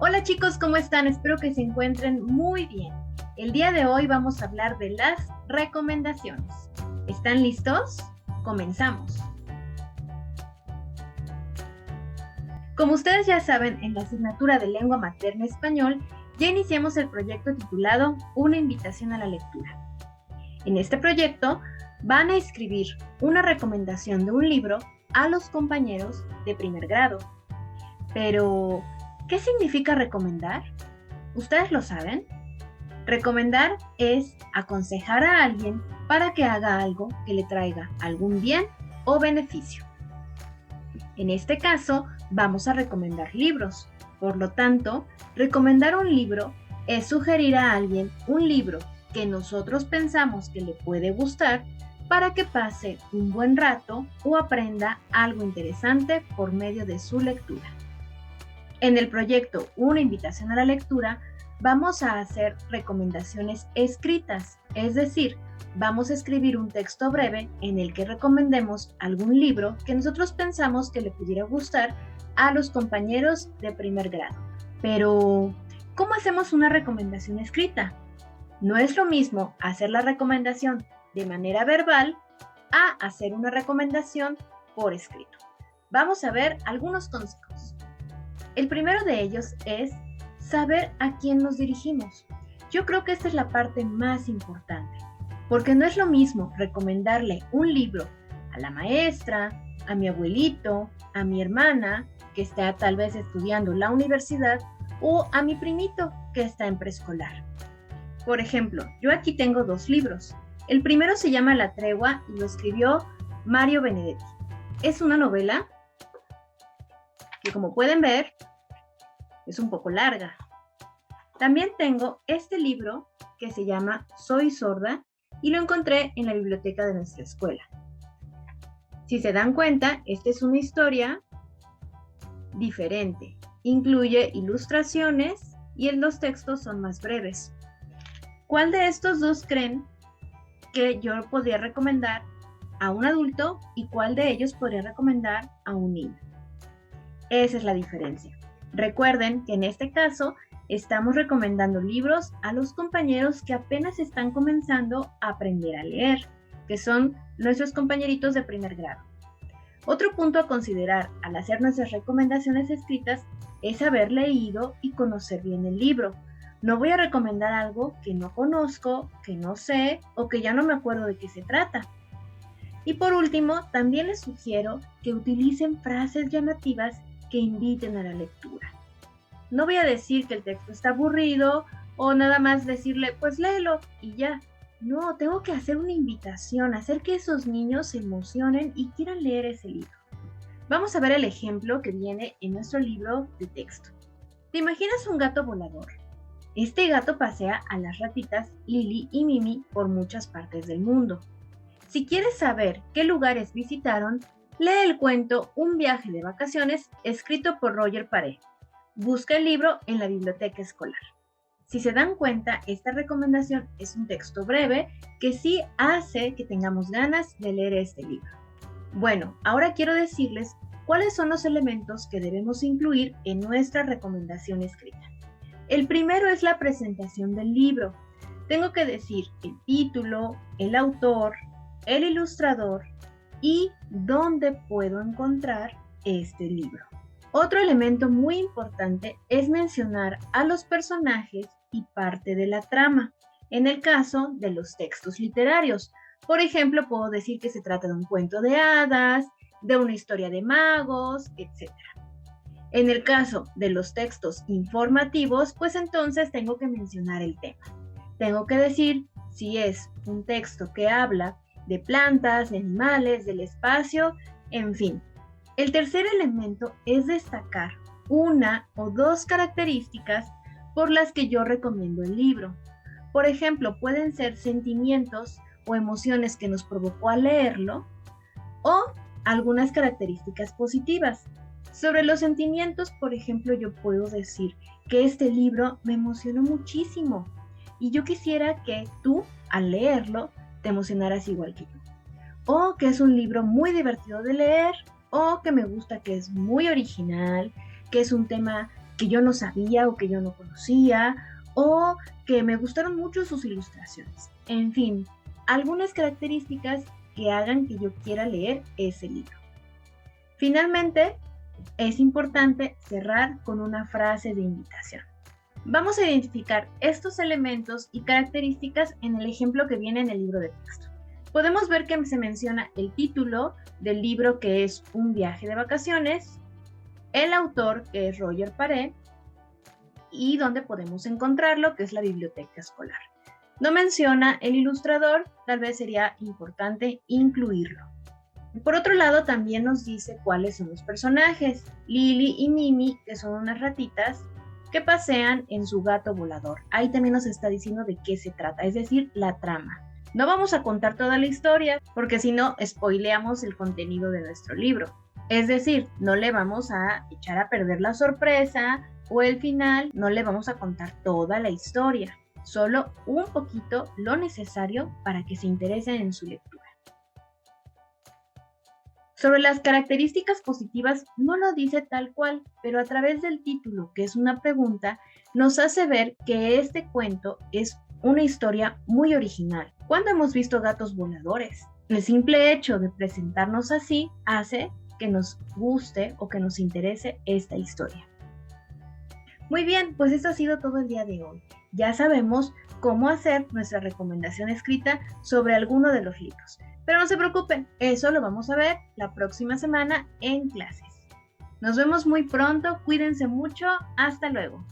Hola chicos, ¿cómo están? Espero que se encuentren muy bien. El día de hoy vamos a hablar de las recomendaciones. ¿Están listos? Comenzamos. Como ustedes ya saben, en la asignatura de Lengua Materna Español ya iniciamos el proyecto titulado Una invitación a la lectura. En este proyecto van a escribir una recomendación de un libro a los compañeros de primer grado. Pero, ¿qué significa recomendar? ¿Ustedes lo saben? Recomendar es aconsejar a alguien para que haga algo que le traiga algún bien o beneficio. En este caso, vamos a recomendar libros. Por lo tanto, recomendar un libro es sugerir a alguien un libro que nosotros pensamos que le puede gustar para que pase un buen rato o aprenda algo interesante por medio de su lectura. En el proyecto Una invitación a la lectura, vamos a hacer recomendaciones escritas, es decir, vamos a escribir un texto breve en el que recomendemos algún libro que nosotros pensamos que le pudiera gustar a los compañeros de primer grado. Pero, ¿cómo hacemos una recomendación escrita? No es lo mismo hacer la recomendación de manera verbal a hacer una recomendación por escrito. Vamos a ver algunos consejos. El primero de ellos es saber a quién nos dirigimos. Yo creo que esta es la parte más importante, porque no es lo mismo recomendarle un libro a la maestra, a mi abuelito, a mi hermana, que está tal vez estudiando la universidad, o a mi primito, que está en preescolar. Por ejemplo, yo aquí tengo dos libros. El primero se llama La Tregua y lo escribió Mario Benedetti. Es una novela que, como pueden ver, es un poco larga. También tengo este libro que se llama Soy sorda y lo encontré en la biblioteca de nuestra escuela. Si se dan cuenta, esta es una historia diferente. Incluye ilustraciones y los textos son más breves. ¿Cuál de estos dos creen que yo podría recomendar a un adulto y cuál de ellos podría recomendar a un niño? Esa es la diferencia. Recuerden que en este caso estamos recomendando libros a los compañeros que apenas están comenzando a aprender a leer, que son nuestros compañeritos de primer grado. Otro punto a considerar al hacer nuestras recomendaciones escritas es haber leído y conocer bien el libro. No voy a recomendar algo que no conozco, que no sé o que ya no me acuerdo de qué se trata. Y por último, también les sugiero que utilicen frases llamativas que inviten a la lectura. No voy a decir que el texto está aburrido o nada más decirle, pues léelo y ya. No, tengo que hacer una invitación, hacer que esos niños se emocionen y quieran leer ese libro. Vamos a ver el ejemplo que viene en nuestro libro de texto. ¿Te imaginas un gato volador? Este gato pasea a las ratitas Lili y Mimi por muchas partes del mundo. Si quieres saber qué lugares visitaron, lee el cuento Un viaje de vacaciones, escrito por Roger Paré. Busca el libro en la biblioteca escolar. Si se dan cuenta, esta recomendación es un texto breve que sí hace que tengamos ganas de leer este libro. Bueno, ahora quiero decirles cuáles son los elementos que debemos incluir en nuestra recomendación escrita. El primero es la presentación del libro. Tengo que decir el título, el autor, el ilustrador y dónde puedo encontrar este libro. Otro elemento muy importante es mencionar a los personajes y parte de la trama, en el caso de los textos literarios. Por ejemplo, puedo decir que se trata de un cuento de hadas, de una historia de magos, etc. En el caso de los textos informativos, pues entonces tengo que mencionar el tema. Tengo que decir si es un texto que habla de plantas, de animales, del espacio, en fin. El tercer elemento es destacar una o dos características por las que yo recomiendo el libro. Por ejemplo, pueden ser sentimientos o emociones que nos provocó al leerlo o algunas características positivas. Sobre los sentimientos, por ejemplo, yo puedo decir que este libro me emocionó muchísimo y yo quisiera que tú, al leerlo, te emocionaras igual que yo. O que es un libro muy divertido de leer, o que me gusta que es muy original, que es un tema que yo no sabía o que yo no conocía, o que me gustaron mucho sus ilustraciones. En fin, algunas características que hagan que yo quiera leer ese libro. Finalmente, es importante cerrar con una frase de invitación. Vamos a identificar estos elementos y características en el ejemplo que viene en el libro de texto. Podemos ver que se menciona el título del libro, que es Un viaje de vacaciones, el autor, que es Roger Paré, y dónde podemos encontrarlo, que es la biblioteca escolar. No menciona el ilustrador, tal vez sería importante incluirlo. Por otro lado, también nos dice cuáles son los personajes, Lily y Mimi, que son unas ratitas que pasean en su gato volador. Ahí también nos está diciendo de qué se trata, es decir, la trama. No vamos a contar toda la historia, porque si no, spoileamos el contenido de nuestro libro. Es decir, no le vamos a echar a perder la sorpresa o el final, no le vamos a contar toda la historia, solo un poquito lo necesario para que se interesen en su lectura. Sobre las características positivas no lo dice tal cual, pero a través del título, que es una pregunta, nos hace ver que este cuento es una historia muy original. ¿Cuándo hemos visto gatos voladores? El simple hecho de presentarnos así hace que nos guste o que nos interese esta historia. Muy bien, pues esto ha sido todo el día de hoy. Ya sabemos cómo hacer nuestra recomendación escrita sobre alguno de los libros. Pero no se preocupen, eso lo vamos a ver la próxima semana en clases. Nos vemos muy pronto, cuídense mucho, hasta luego.